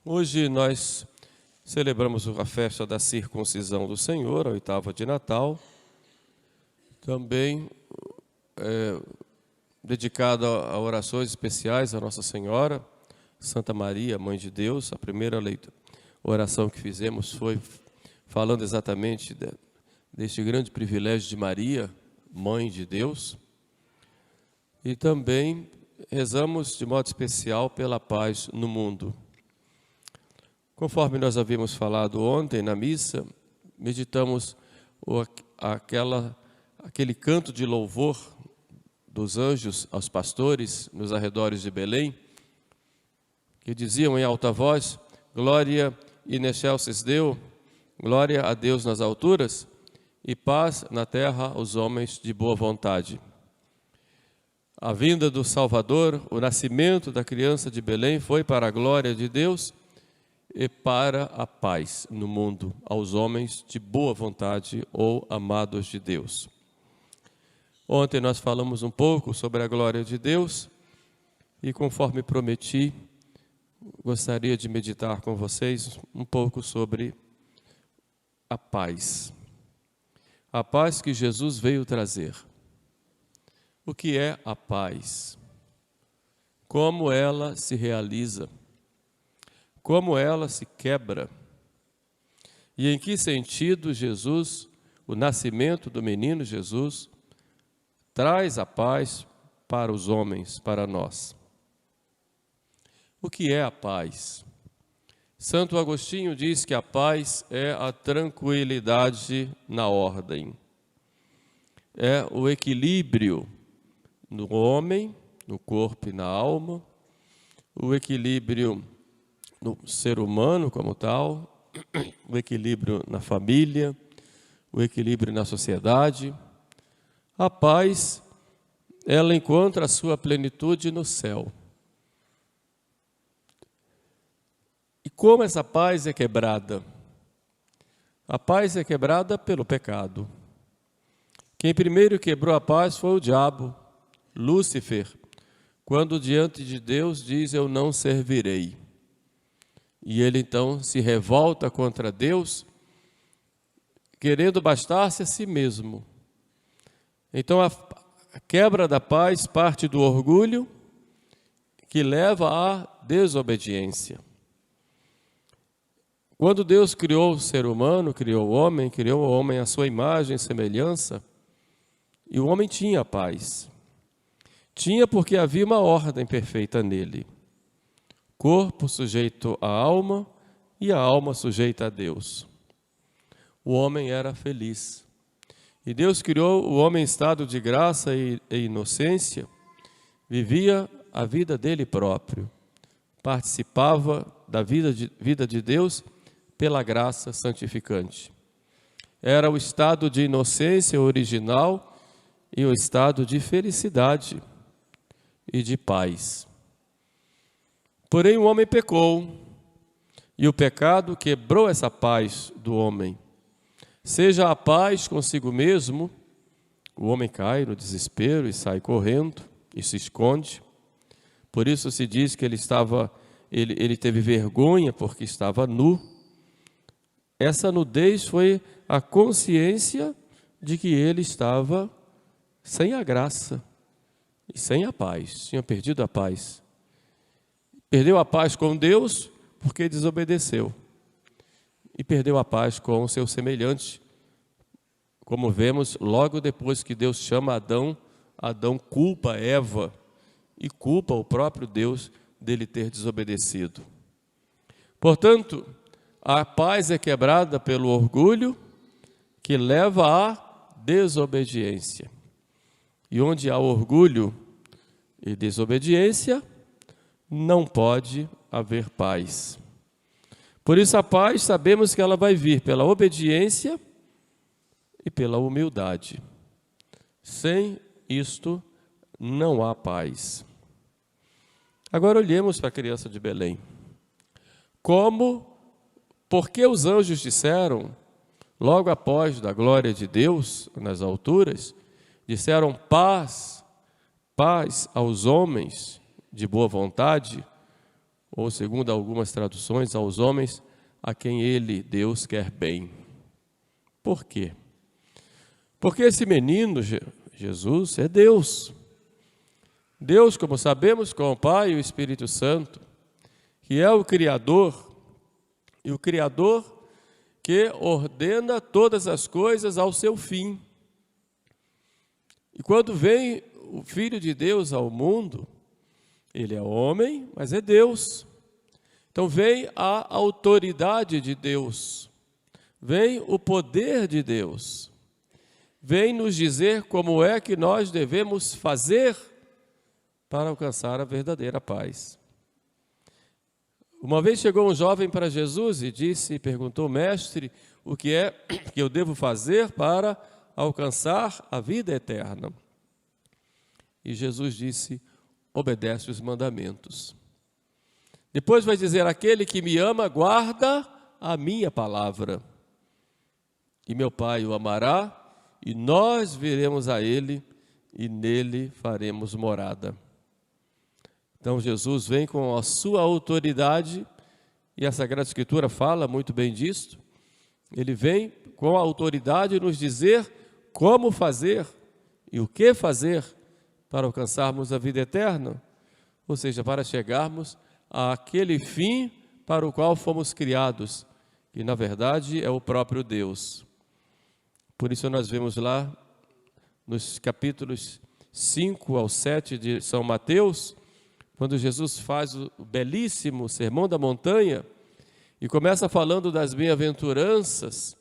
Hoje nós celebramos a festa da circuncisão do Senhor, a 8ª de Natal, também dedicada a orações especiais a Nossa Senhora, Santa Maria, Mãe de Deus. A primeira oração que fizemos foi falando exatamente deste grande privilégio de Maria, Mãe de Deus. E também rezamos de modo especial pela paz no mundo. Conforme nós havíamos falado ontem na missa, meditamos aquele canto de louvor dos anjos aos pastores nos arredores de Belém, que diziam em alta voz: Glória in excelsis Deo, glória a Deus nas alturas e paz na terra aos homens de boa vontade. A vinda do Salvador, o nascimento da criança de Belém foi para a glória de Deus e para a paz no mundo, aos homens de boa vontade ou amados de Deus. Ontem nós falamos um pouco sobre a glória de Deus e, conforme prometi, gostaria de meditar com vocês um pouco sobre a paz. A paz que Jesus veio trazer. O que é a paz? Como ela se realiza? Como ela se quebra? E em que sentido Jesus, o nascimento do menino Jesus, traz a paz para os homens, para nós? O que é a paz? Santo Agostinho diz que a paz é a tranquilidade na ordem. É o equilíbrio no homem, no corpo e na alma, o equilíbrio no ser humano como tal, o equilíbrio na família, o equilíbrio na sociedade. A paz, ela encontra a sua plenitude no céu. E como essa paz é quebrada? A paz é quebrada pelo pecado. Quem primeiro quebrou a paz foi o diabo, Lúcifer, quando diante de Deus diz: eu não servirei. E ele então se revolta contra Deus, querendo bastar-se a si mesmo. Então a quebra da paz parte do orgulho, que leva à desobediência. Quando Deus criou o ser humano, criou o homem à sua imagem e semelhança, e o homem tinha paz. Tinha porque havia uma ordem perfeita nele. Corpo sujeito à alma e a alma sujeita a Deus. O homem era feliz. E Deus criou o homem em estado de graça e inocência, vivia a vida dele próprio, participava da vida de Deus pela graça santificante. Era o estado de inocência original e o estado de felicidade e de paz. Porém, o homem pecou, e o pecado quebrou essa paz do homem. Seja a paz consigo mesmo, o homem cai no desespero e sai correndo e se esconde. Por isso se diz que ele teve vergonha porque estava nu. Essa nudez foi a consciência de que ele estava sem a graça e sem a paz, tinha perdido a paz. Perdeu a paz com Deus porque desobedeceu. E perdeu a paz com o seu semelhante. Como vemos, logo depois que Deus chama Adão, Adão culpa Eva e culpa o próprio Deus dele ter desobedecido. Portanto, a paz é quebrada pelo orgulho que leva à desobediência. E onde há orgulho e desobediência, não pode haver paz. Por isso a paz, sabemos que ela vai vir pela obediência e pela humildade. Sem isto, não há paz. Agora olhemos para a criança de Belém. Porque os anjos disseram, logo após da glória de Deus nas alturas, disseram paz aos homens de boa vontade, ou segundo algumas traduções, aos homens a quem ele, Deus, quer bem. Por quê? Porque esse menino, Jesus, é Deus. Deus, como sabemos, com o Pai e o Espírito Santo, que é o Criador, e o Criador que ordena todas as coisas ao seu fim. E quando vem o Filho de Deus ao mundo, ele é homem, mas é Deus. Então vem a autoridade de Deus, vem o poder de Deus, vem nos dizer como é que nós devemos fazer para alcançar a verdadeira paz. Uma vez chegou um jovem para Jesus e perguntou: mestre, o que é que eu devo fazer para alcançar a vida eterna? E Jesus disse: obedece os mandamentos. Depois vai dizer: aquele que me ama guarda a minha palavra, e meu Pai o amará, e nós viremos a ele, e nele faremos morada. Então Jesus vem com a sua autoridade, e a Sagrada Escritura fala muito bem disso. Ele vem com a autoridade nos dizer como fazer e o que fazer para alcançarmos a vida eterna, ou seja, para chegarmos àquele fim para o qual fomos criados, que na verdade é o próprio Deus. Por isso nós vemos lá nos capítulos 5 ao 7 de São Mateus, quando Jesus faz o belíssimo Sermão da Montanha e começa falando das bem-aventuranças,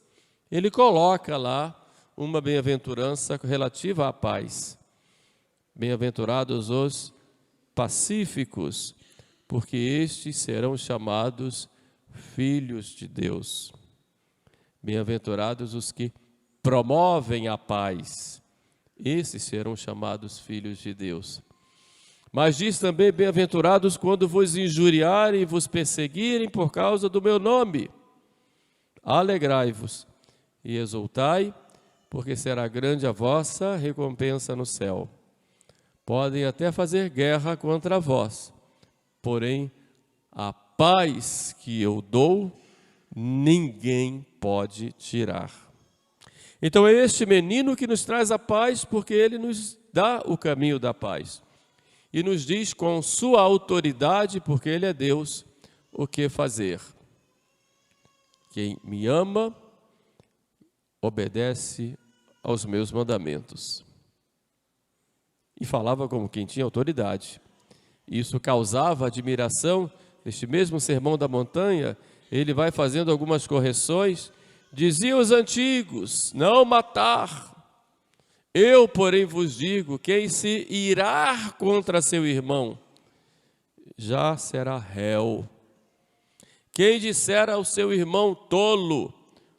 ele coloca lá uma bem-aventurança relativa à paz. Bem-aventurados os pacíficos, porque estes serão chamados filhos de Deus. Bem-aventurados os que promovem a paz, esses serão chamados filhos de Deus. Mas diz também: bem-aventurados quando vos injuriarem e vos perseguirem por causa do meu nome. Alegrai-vos e exultai, porque será grande a vossa recompensa no céu. Podem até fazer guerra contra vós, porém a paz que eu dou, ninguém pode tirar. Então é este menino que nos traz a paz, porque ele nos dá o caminho da paz. E nos diz com sua autoridade, porque ele é Deus, o que fazer. Quem me ama, obedece aos meus mandamentos. E falava como quem tinha autoridade. Isso causava admiração. Neste mesmo Sermão da Montanha, ele vai fazendo algumas correções. Diziam os antigos: não matar. Eu, porém, vos digo, quem se irar contra seu irmão, já será réu. Quem disser ao seu irmão tolo,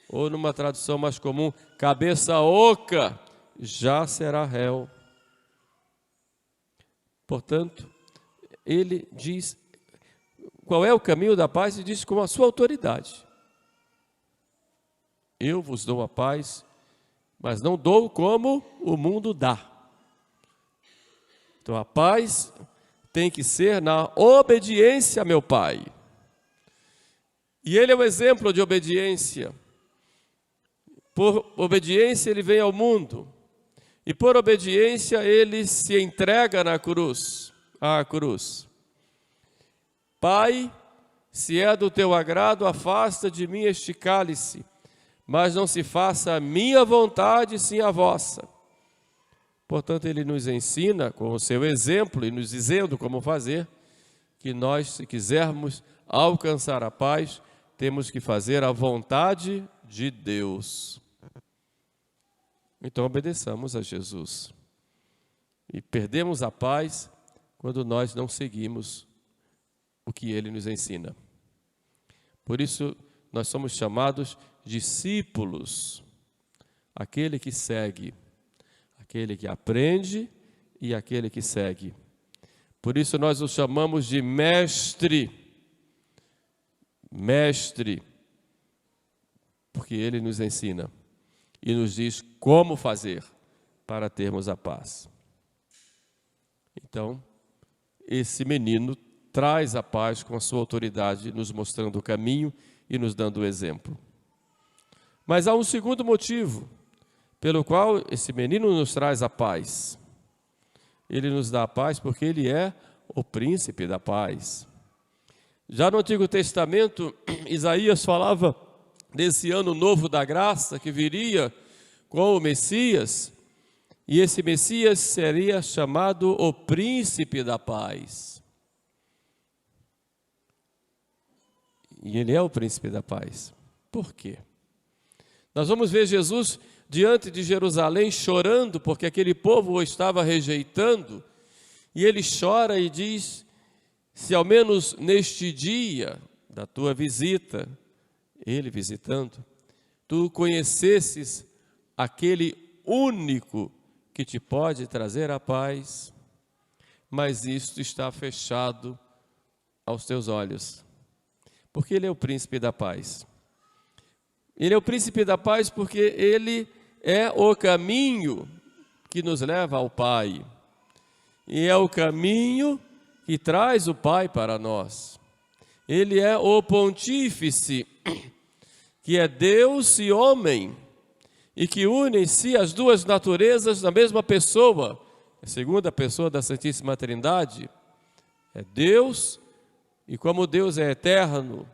ou numa tradução mais comum, cabeça oca, já será réu. Portanto, ele diz qual é o caminho da paz e diz com a sua autoridade. Eu vos dou a paz, mas não dou como o mundo dá. Então a paz tem que ser na obediência a meu Pai. E ele é um exemplo de obediência. Por obediência ele vem ao mundo. E por obediência ele se entrega à cruz. Pai, se é do teu agrado, afasta de mim este cálice, mas não se faça a minha vontade, sim a vossa. Portanto, ele nos ensina com o seu exemplo e nos dizendo como fazer, que nós, se quisermos alcançar a paz, temos que fazer a vontade de Deus. Então, obedeçamos a Jesus. E perdemos a paz quando nós não seguimos o que ele nos ensina. Por isso, nós somos chamados discípulos, aquele que segue, aquele que aprende e aquele que segue. Por isso nós o chamamos de mestre, porque ele nos ensina e nos diz como fazer para termos a paz. Então, esse menino traz a paz com a sua autoridade, nos mostrando o caminho e nos dando o exemplo. Mas há um segundo motivo pelo qual esse menino nos traz a paz. Ele nos dá a paz porque ele é o príncipe da paz. Já no Antigo Testamento, Isaías falava desse ano novo da graça que viria com o Messias, e esse Messias seria chamado o príncipe da paz. E ele é o príncipe da paz. Por quê? Nós vamos ver Jesus diante de Jerusalém chorando porque aquele povo o estava rejeitando, e ele chora e diz: se ao menos neste dia da tua visita, ele visitando, tu conhecesses aquele único que te pode trazer a paz, mas isto está fechado aos teus olhos, porque ele é o príncipe da paz. Ele é o príncipe da paz porque ele é o caminho que nos leva ao Pai, e é o caminho que traz o Pai para nós. Ele é o pontífice, que é Deus e homem, e que une em si as duas naturezas na mesma pessoa. A segunda pessoa da Santíssima Trindade é Deus, e como Deus é eterno,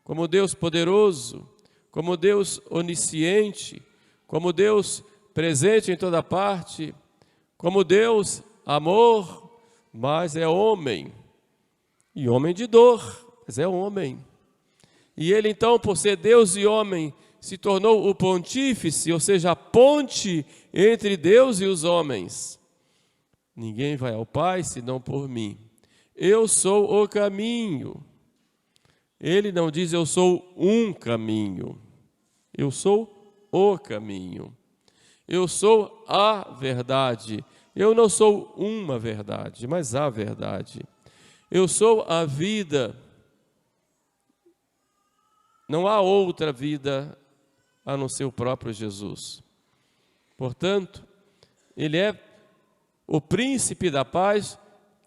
como Deus poderoso, como Deus onisciente, como Deus presente em toda parte, como Deus amor, mas é homem, e homem de dor, mas é homem. E ele então, por ser Deus e homem, se tornou o pontífice, ou seja, a ponte entre Deus e os homens. Ninguém vai ao Pai senão por mim. Eu sou o caminho. Ele não diz eu sou um caminho. Eu sou o caminho. Eu sou a verdade. Eu não sou uma verdade, mas a verdade. Eu sou a vida. Não há outra vida a não ser o próprio Jesus. Portanto, ele é o príncipe da paz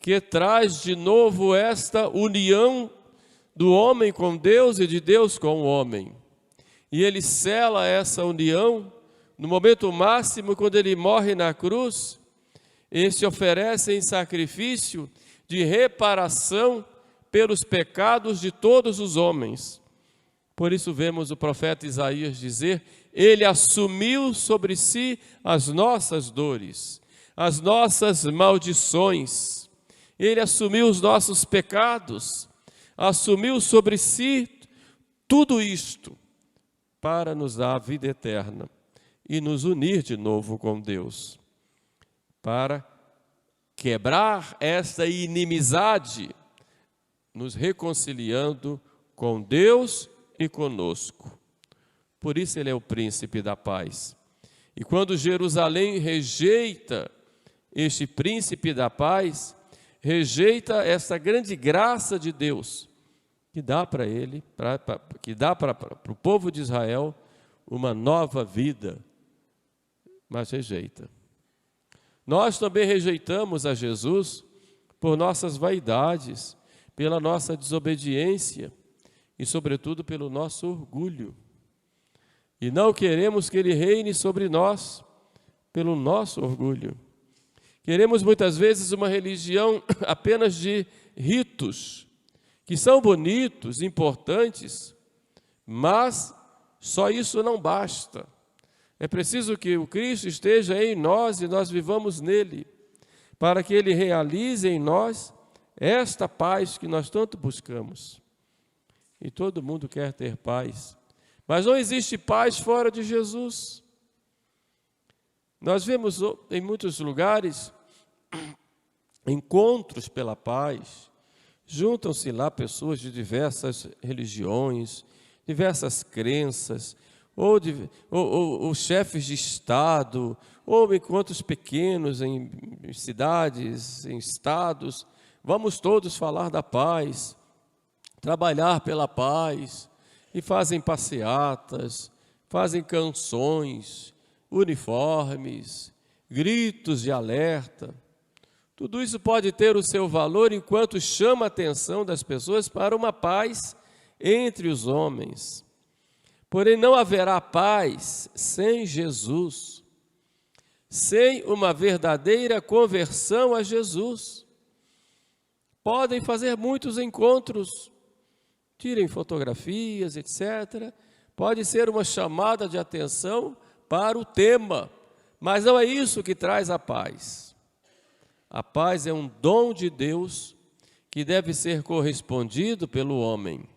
que traz de novo esta união do homem com Deus e de Deus com o homem. E ele sela essa união no momento máximo, quando ele morre na cruz. Ele se oferece em sacrifício de reparação pelos pecados de todos os homens. Por isso vemos o profeta Isaías dizer: ele assumiu sobre si as nossas dores, as nossas maldições. Ele assumiu os nossos pecados, assumiu sobre si tudo isto para nos dar a vida eterna e nos unir de novo com Deus, para quebrar esta inimizade, nos reconciliando com Deus e conosco. Por isso ele é o príncipe da paz. E quando Jerusalém rejeita este príncipe da paz, rejeita essa grande graça de Deus, que dá para ele, que dá para o povo de Israel uma nova vida, mas rejeita. Nós também rejeitamos a Jesus por nossas vaidades, pela nossa desobediência e, sobretudo, pelo nosso orgulho. E não queremos que ele reine sobre nós pelo nosso orgulho. Queremos muitas vezes uma religião apenas de ritos, que são bonitos, importantes, mas só isso não basta. É preciso que o Cristo esteja em nós e nós vivamos nele, para que ele realize em nós esta paz que nós tanto buscamos. E todo mundo quer ter paz, mas não existe paz fora de Jesus. Nós vemos em muitos lugares encontros pela paz. Juntam-se lá pessoas de diversas religiões, diversas crenças, ou chefes de Estado, ou encontros pequenos em cidades, em estados. Vamos todos falar da paz, trabalhar pela paz, e fazem passeatas, fazem canções, uniformes, gritos de alerta. Tudo isso pode ter o seu valor enquanto chama a atenção das pessoas para uma paz entre os homens. Porém, não haverá paz sem Jesus, sem uma verdadeira conversão a Jesus. Podem fazer muitos encontros, tirem fotografias, etc. Pode ser uma chamada de atenção para o tema, mas não é isso que traz a paz. A paz é um dom de Deus que deve ser correspondido pelo homem.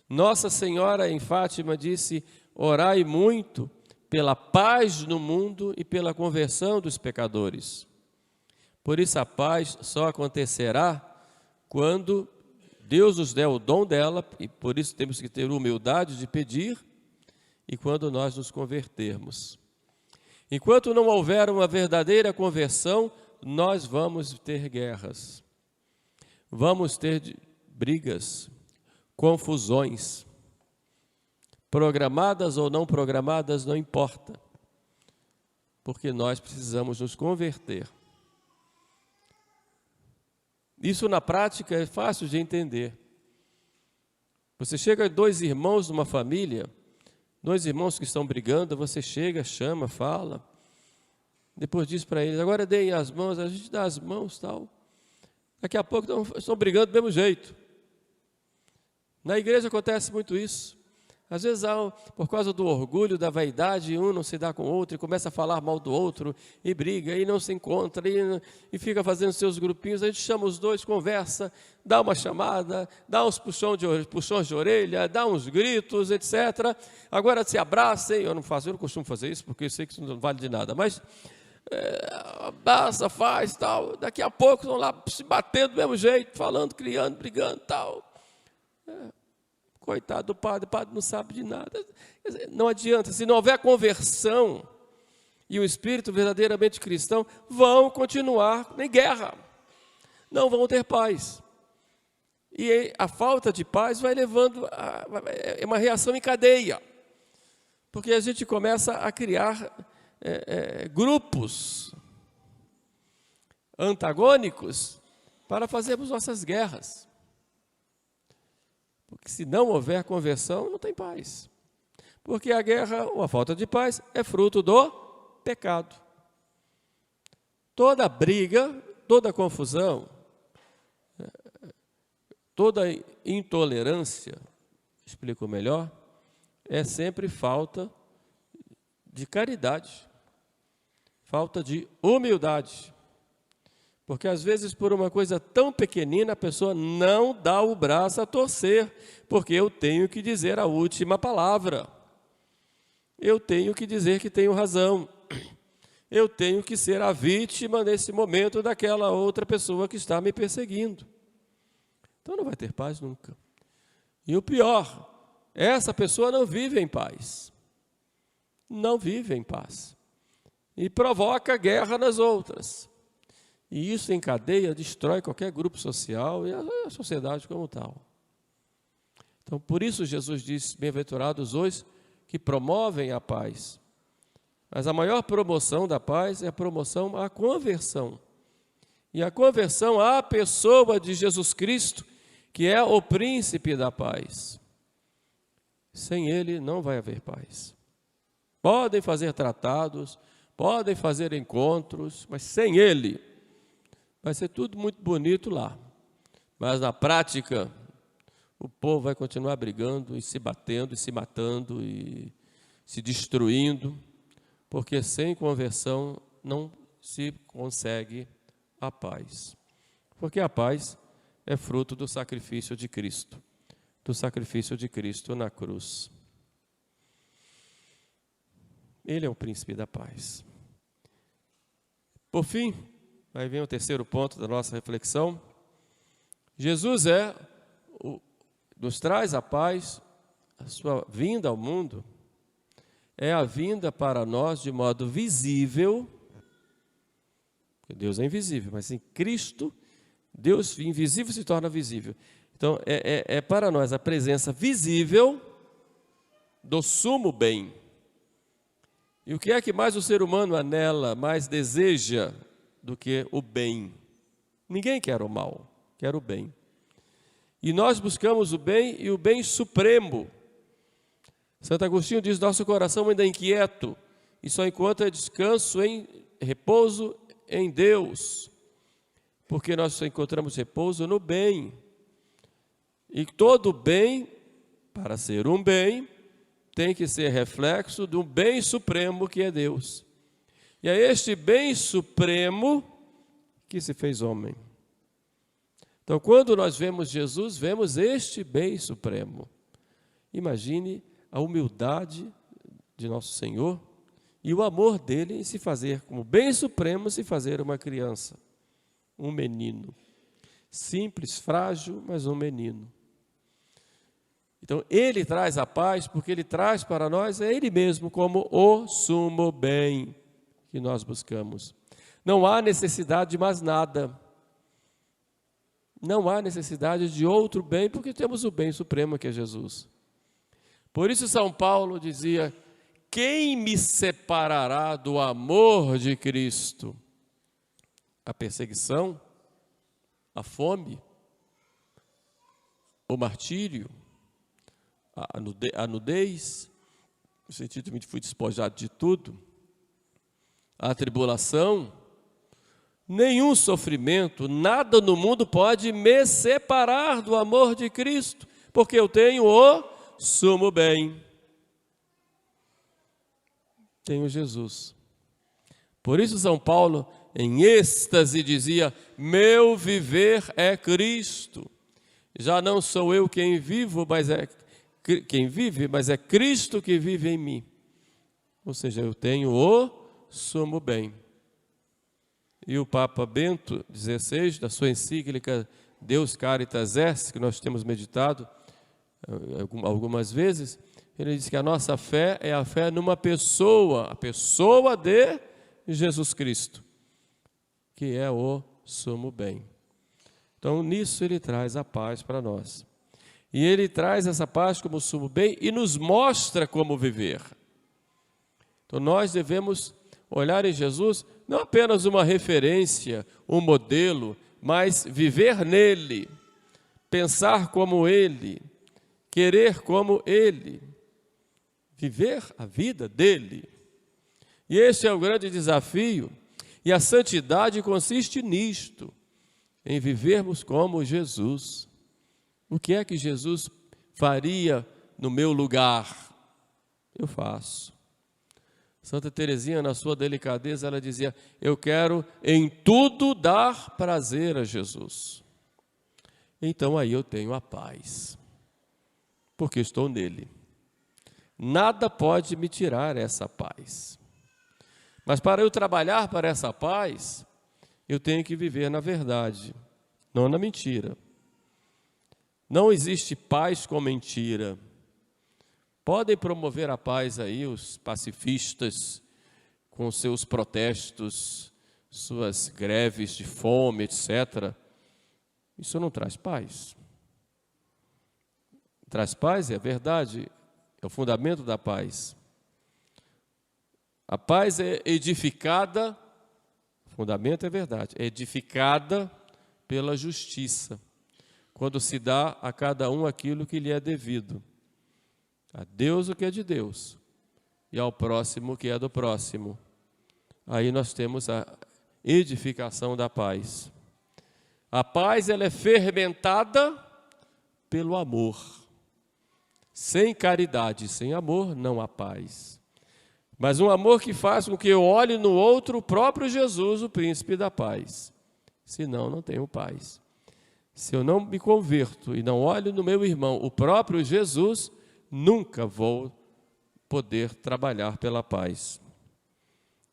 Nossa Senhora em Fátima disse: orai muito pela paz no mundo e pela conversão dos pecadores. Por isso a paz só acontecerá quando Deus nos der o dom dela, e por isso temos que ter humildade de pedir, e quando nós nos convertermos. Enquanto não houver uma verdadeira conversão, nós vamos ter guerras, vamos ter brigas, confusões, programadas ou não programadas, não importa, porque nós precisamos nos converter. Isso na prática é fácil de entender. Você chega a dois irmãos numa família, dois irmãos que estão brigando, você chega, chama, fala, depois diz para eles: agora deem as mãos, a gente dá as mãos, tal. Daqui a pouco estão brigando do mesmo jeito. Na igreja acontece muito isso. Às vezes, por causa do orgulho, da vaidade, um não se dá com o outro e começa a falar mal do outro, e briga, e não se encontra, e fica fazendo seus grupinhos. A gente chama os dois, conversa, dá uma chamada, dá uns puxões de orelha, dá uns gritos, etc. Agora se abracem. Eu não costumo fazer isso, porque eu sei que isso não vale de nada, mas abraça, faz, tal. Daqui a pouco estão lá se batendo do mesmo jeito, falando, criando, brigando, tal. Coitado do padre, o padre não sabe de nada. Não adianta, se não houver conversão e o espírito verdadeiramente cristão, vão continuar em guerra, não vão ter paz. E a falta de paz vai levando é uma reação em cadeia, porque a gente começa a criar grupos antagônicos para fazermos nossas guerras. Porque se não houver conversão, não tem paz. Porque a guerra ou a falta de paz é fruto do pecado. Toda briga, toda confusão, toda intolerância, explico melhor, é sempre falta de caridade, falta de humildade. Porque às vezes por uma coisa tão pequenina a pessoa não dá o braço a torcer, porque eu tenho que dizer a última palavra. Eu tenho que dizer que tenho razão. Eu tenho que ser a vítima nesse momento daquela outra pessoa que está me perseguindo. Então não vai ter paz nunca. E o pior, essa pessoa não vive em paz. Não vive em paz. E provoca guerra nas outras. E isso em cadeia destrói qualquer grupo social e a sociedade como tal. Então, por isso Jesus diz: bem-aventurados os que promovem a paz. Mas a maior promoção da paz é a promoção à conversão. E a conversão à pessoa de Jesus Cristo, que é o príncipe da paz. Sem ele não vai haver paz. Podem fazer tratados, podem fazer encontros, mas sem ele vai ser tudo muito bonito lá, mas na prática o povo vai continuar brigando e se batendo e se matando e se destruindo, porque sem conversão não se consegue a paz. Porque a paz é fruto do sacrifício de Cristo na cruz. Ele é o príncipe da paz. Por fim, aí vem o terceiro ponto da nossa reflexão. Jesus nos traz a paz, a sua vinda ao mundo é a vinda para nós de modo visível, porque Deus é invisível, mas em Cristo, Deus invisível se torna visível. Então, é para nós a presença visível do sumo bem. E o que é que mais o ser humano anela, mais deseja do que o bem. Ninguém quer o mal, quer o bem. E nós buscamos o bem e o bem supremo. Santo Agostinho diz: nosso coração ainda é inquieto e só encontra descanso em repouso em Deus, porque nós só encontramos repouso no bem. E todo bem, para ser um bem, tem que ser reflexo de um bem supremo que é Deus. E é este bem supremo que se fez homem. Então, quando nós vemos Jesus, vemos este bem supremo. Imagine a humildade de nosso Senhor e o amor dele em se fazer, como bem supremo, se fazer uma criança, um menino. Simples, frágil, mas um menino. Então, ele traz a paz, porque ele traz para nós é ele mesmo como o sumo bem que nós buscamos. Não há necessidade de mais nada. Não há necessidade de outro bem, porque temos o bem supremo que é Jesus. Por isso São Paulo dizia: quem me separará do amor de Cristo? A perseguição, a fome, o martírio, a nudez, no sentido de que fui despojado de tudo, a tribulação, nenhum sofrimento, nada no mundo pode me separar do amor de Cristo, porque eu tenho o sumo bem. Tenho Jesus. Por isso São Paulo, em êxtase, dizia: meu viver é Cristo. Já não sou eu quem vivo, mas quem vive, mas é Cristo que vive em mim. Ou seja, eu tenho o sumo bem. E o Papa Bento XVI, da sua encíclica Deus Caritas Est, que nós temos meditado algumas vezes, ele diz que a nossa fé é a fé numa pessoa, a pessoa de Jesus Cristo, que é o sumo bem. Então, nisso ele traz a paz para nós. E ele traz essa paz como sumo bem e nos mostra como viver. Então, nós devemos olhar em Jesus não apenas uma referência, um modelo, mas viver nele, pensar como ele, querer como ele, viver a vida dele. E esse é o grande desafio, e a santidade consiste nisto, em vivermos como Jesus. O que é que Jesus faria no meu lugar? Eu faço. Santa Teresinha, na sua delicadeza, ela dizia: eu quero em tudo dar prazer a Jesus. Então aí eu tenho a paz, porque estou nele. Nada pode me tirar essa paz. Mas para eu trabalhar para essa paz, eu tenho que viver na verdade, não na mentira. Não existe paz com mentira. Podem promover a paz aí os pacifistas com seus protestos, suas greves de fome, etc. Isso não traz paz. Traz paz, é a verdade, é o fundamento da paz. A paz é edificada, o fundamento é verdade, é edificada pela justiça, quando se dá a cada um aquilo que lhe é devido. A Deus o que é de Deus e ao próximo o que é do próximo. Aí nós temos a edificação da paz. A paz, ela é fermentada pelo amor. Sem caridade, sem amor, não há paz. Mas um amor que faz com que eu olhe no outro o próprio Jesus, o príncipe da paz. Senão, não tenho paz. Se eu não me converto e não olho no meu irmão o próprio Jesus, nunca vou poder trabalhar pela paz.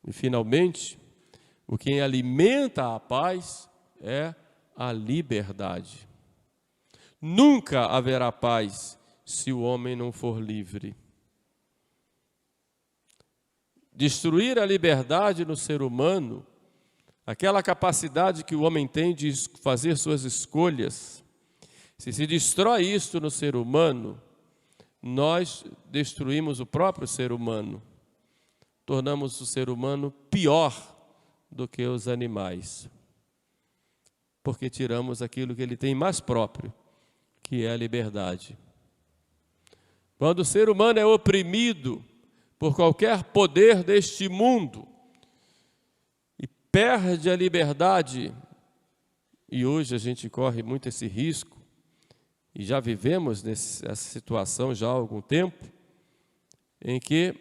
E, finalmente, o que alimenta a paz é a liberdade. Nunca haverá paz se o homem não for livre. Destruir a liberdade no ser humano, aquela capacidade que o homem tem de fazer suas escolhas, se destrói isto no ser humano, nós destruímos o próprio ser humano, tornamos o ser humano pior do que os animais, porque tiramos aquilo que ele tem mais próprio, que é a liberdade. Quando o ser humano é oprimido por qualquer poder deste mundo e perde a liberdade, e hoje a gente corre muito esse risco, e já vivemos nessa situação já há algum tempo, em que,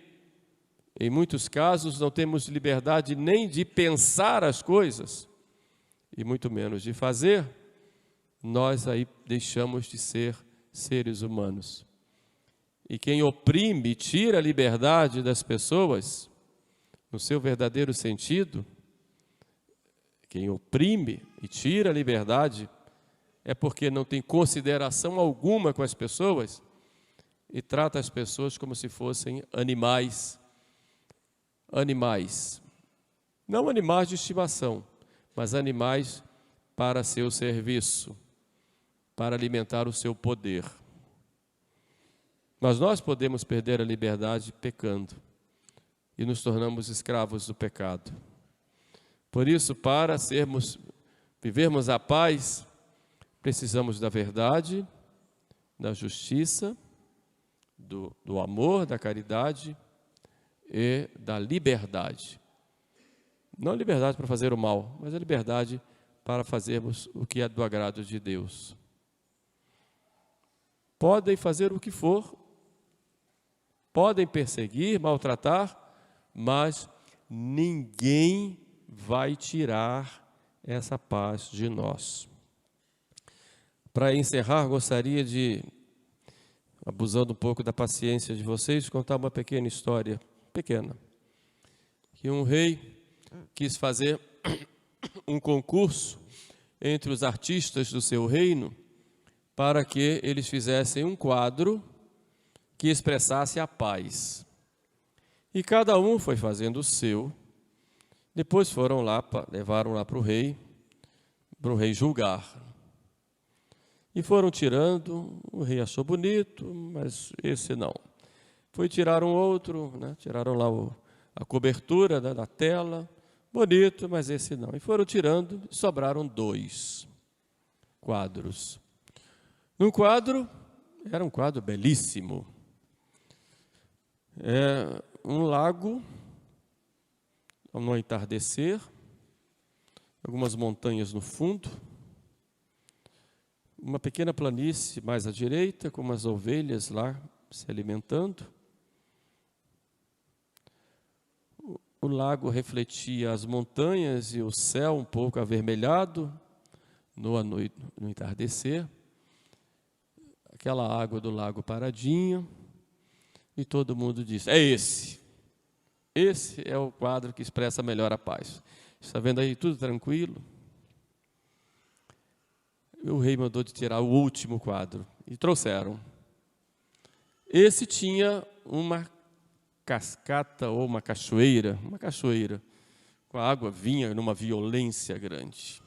em muitos casos, não temos liberdade nem de pensar as coisas, e muito menos de fazer, nós aí deixamos de ser seres humanos. E quem oprime e tira a liberdade das pessoas, no seu verdadeiro sentido, quem oprime e tira a liberdade é porque não tem consideração alguma com as pessoas e trata as pessoas como se fossem animais. Animais. Não animais de estimação, mas animais para seu serviço, para alimentar o seu poder. Mas nós podemos perder a liberdade pecando e nos tornamos escravos do pecado. Por isso, para vivermos a paz, precisamos da verdade, da justiça, do amor, da caridade e da liberdade. Não a liberdade para fazer o mal, mas a liberdade para fazermos o que é do agrado de Deus. Podem fazer o que for, podem perseguir, maltratar, mas ninguém vai tirar essa paz de nós. Para encerrar, gostaria de, abusando um pouco da paciência de vocês, contar uma pequena história, pequena, que um rei quis fazer um concurso entre os artistas do seu reino para que eles fizessem um quadro que expressasse a paz. E cada um foi fazendo o seu. Depois foram lá, levaram lá para o rei julgar. E foram tirando, o rei achou bonito, mas esse não. Foi tirar um outro, né? Tiraram lá a cobertura, né, da tela, bonito, mas esse não. E foram tirando, e sobraram 2 quadros. Num quadro, era um quadro belíssimo. Um lago, no entardecer, algumas montanhas no fundo, uma pequena planície mais à direita, com umas ovelhas lá se alimentando. O lago refletia as montanhas e o céu um pouco avermelhado no entardecer. Aquela água do lago paradinha. E todo mundo disse, é esse. Esse é o quadro que expressa melhor a paz. Está vendo aí tudo tranquilo? O rei mandou de tirar o último quadro. E trouxeram. Esse tinha uma cascata ou uma cachoeira, com a água vinha numa violência grande,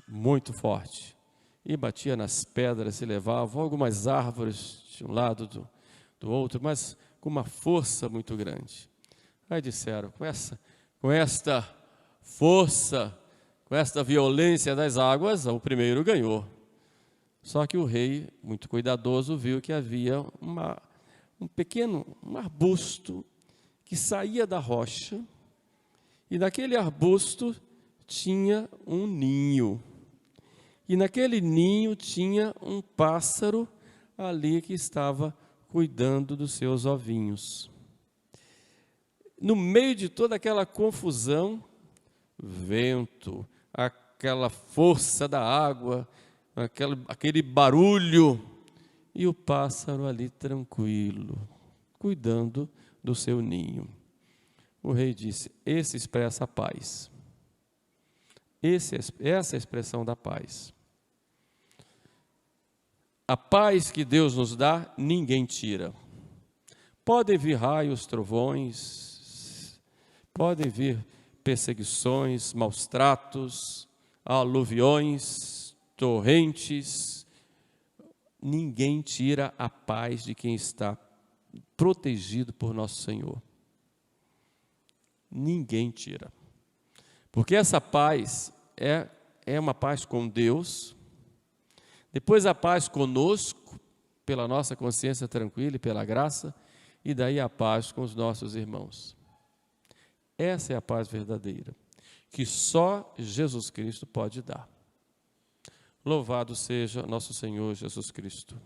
muito forte, e batia nas pedras e levava algumas árvores de um lado do outro, mas com uma força muito grande. Aí disseram, com esta força, com esta violência das águas, o primeiro ganhou. Só que o rei, muito cuidadoso, viu que havia um arbusto que saía da rocha, e naquele arbusto tinha um ninho. E naquele ninho tinha um pássaro ali que estava cuidando dos seus ovinhos. No meio de toda aquela confusão, vento, aquela força da água, aquele barulho, e o pássaro ali tranquilo, cuidando do seu ninho. O rei disse, esse expressa a paz. Essa é a expressão da paz. A paz que Deus nos dá, ninguém tira. Podem vir raios, trovões, podem vir perseguições, maus tratos, aluviões, torrentes. Ninguém tira a paz de quem está protegido por nosso Senhor. ninguém tira. Porque essa paz é uma paz com Deus, depois a paz conosco, pela nossa consciência tranquila e pela graça, e daí a paz com os nossos irmãos. Essa é a paz verdadeira, que só Jesus Cristo pode dar. Louvado seja nosso Senhor Jesus Cristo.